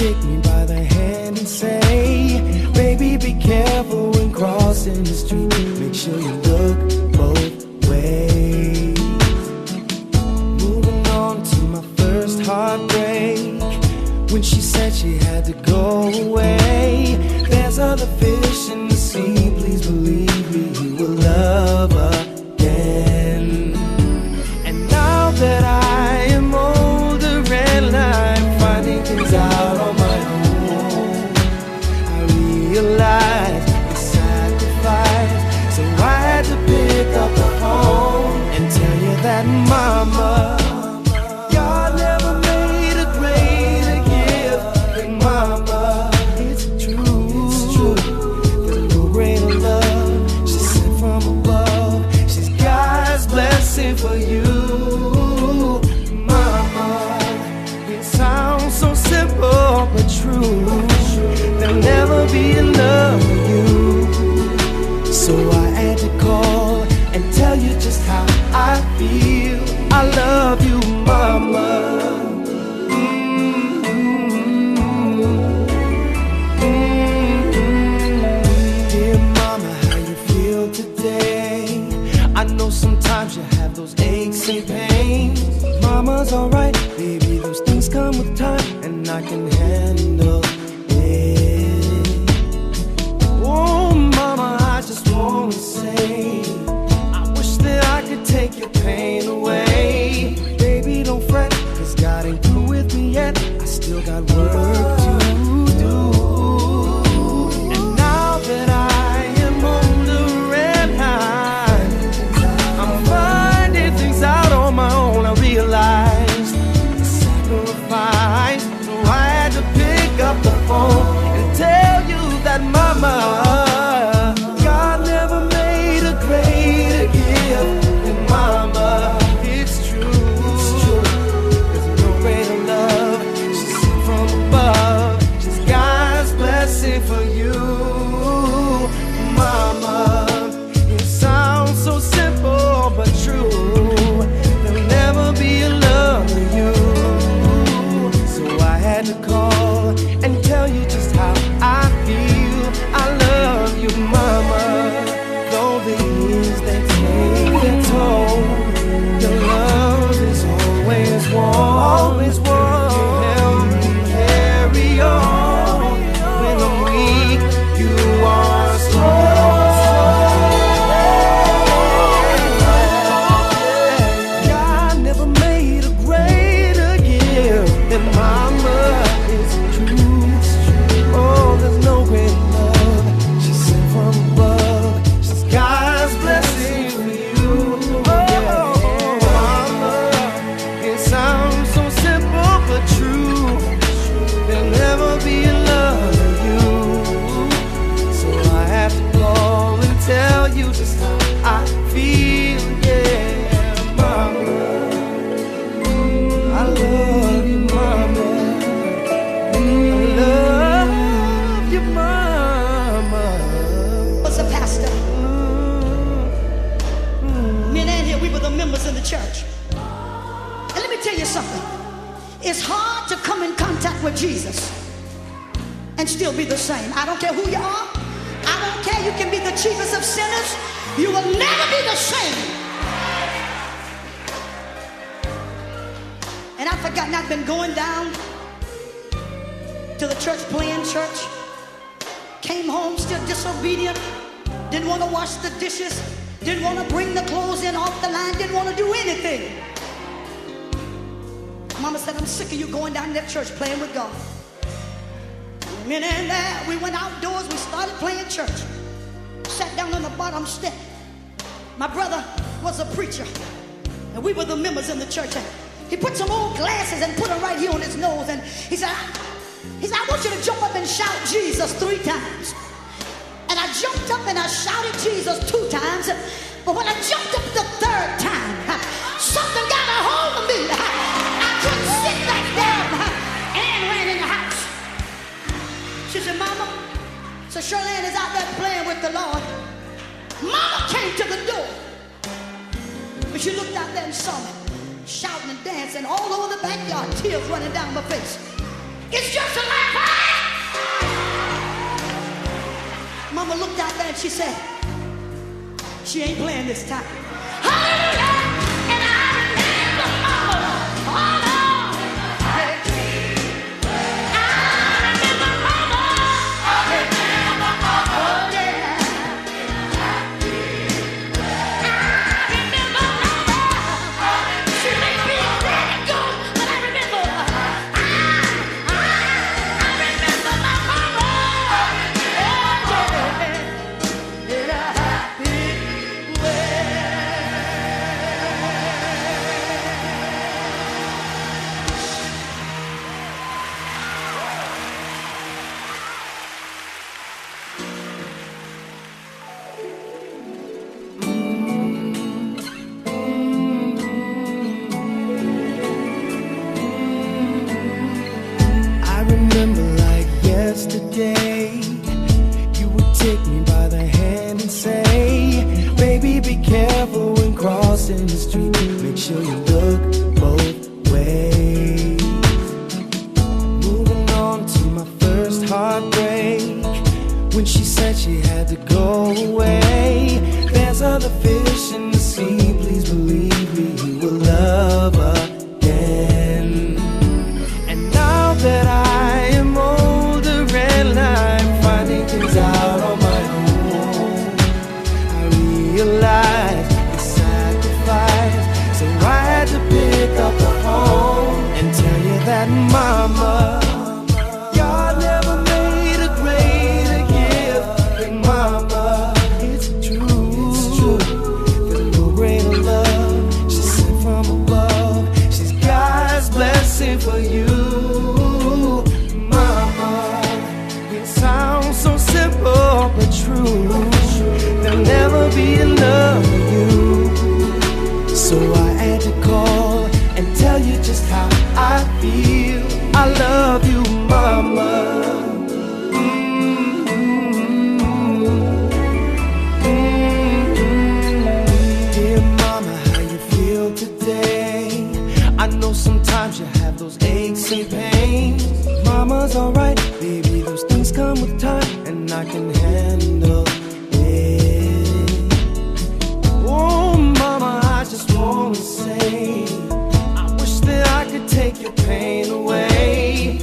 take me by the hand and say, baby, be careful when crossing the street. Make sure you look both ways. Moving on to my first heartbreak, when she said she had to go away. There's other fish in the sea, please believe me, you will love again. And now that I am older and I'm finding things out on my own, I realize the sacrifice. So I had to pick up the phone and tell you that, mama, God never made a greater gift than mama. It's true, there's no greater love she sent from above. She's God's blessing for you, mama. It sounds so simple but true. There'll never be enough for you. So I had to call and tell you just how I feel. I love you, mama. Dear mama, how you feel today? I know sometimes you have those aches and pains. Mama's alright, baby, those things come with time, and I can handle it. Oh, mama, I just wanna say, I wish that I could take your pain away. Baby, don't fret, cause God ain't through with me yet. I still got work to do. And now that I am older and I'm finding things out on my own, I realize the sacrifice. So I had to pick up the phone and tell you that, mama, God never made a greater gift than mama. It's true, there's no greater love she sent from above. She's God's blessing for you, mama. It sounds so simple but true. There'll never be a love for you. So I had to call and tell you just how I feel. I love you, mama. Though the years they take their toll, your love is always warm, always warm. You help me carry on. When I'm weak, you are strong. God never made a greater gift than mama. It's true. Oh, there's no greater love she sent from above. She's God's blessing for you. Oh, mama, it sounds so simple but true. There'll never be a love like you. So I have to call and tell you just how I feel. Yeah, mama, I love you, mama. I love you, mama. Was a pastor. Me and Ann here, we were the members in the church. And let me tell you something. It's hard to come in contact with Jesus and still be the same. I don't care who you are. I don't care. You can be the chiefest of sinners. You will never be the same. And I've forgotten, I've been going down to the church, playing church. Came home still disobedient. Didn't want to wash the dishes. Didn't want to bring the clothes in off the line. Didn't want to do anything. Mama said, I'm sick of you going down to that church playing with God. And then there, we went outdoors. We started playing church. Sat down on the bottom step. My brother was a preacher, and we were the members in the church. And he put some old glasses and put them right here on his nose. And he said, I want you to jump up and shout Jesus 3 times. And I jumped up and I shouted Jesus 2 times. But when I jumped up the 3rd time, something got a hold of me. I couldn't sit back down. Ann ran in the house. She said, Mama, so Charlene is out there playing with the Lord. Mama came to the door. But she looked out there and saw me shouting and dancing all over the backyard, tears running down my face. It's just a life mama looked out there and she said, she ain't playing this time. Hallelujah! And I remember mama. Oh, Lord. I remember mama. Oh, yeah. I remember mama. She may be dead and gone, but I remember. I remember my mama. Oh, yeah. In a happy way. I remember like yesterday, you would take me by the hand and say, baby, be careful when crossing the street. Make sure you look both ways. Moving on to my first heartbreak, when she said she had to go away. There's other fish in the sea, please believe me, you will love again. And now that I am older and I'm finding things out on my own, I realize the sacrifice. So I had to pick up the phone and tell you that, mama, God never made a greater gift than mama. It's true. There's no greater love she sent from above. She's God's blessing for you, mama. It sounds so simple but true. There'll never be enough of you. So I had to call and tell you just how I feel. I love you, mama. Dear mama, how you feel today? I know sometimes you have those aches and pains. Mama's alright, baby, those things come with time, and I can handle it. Oh, mama, I just wanna say, I wish that I could take your pain away.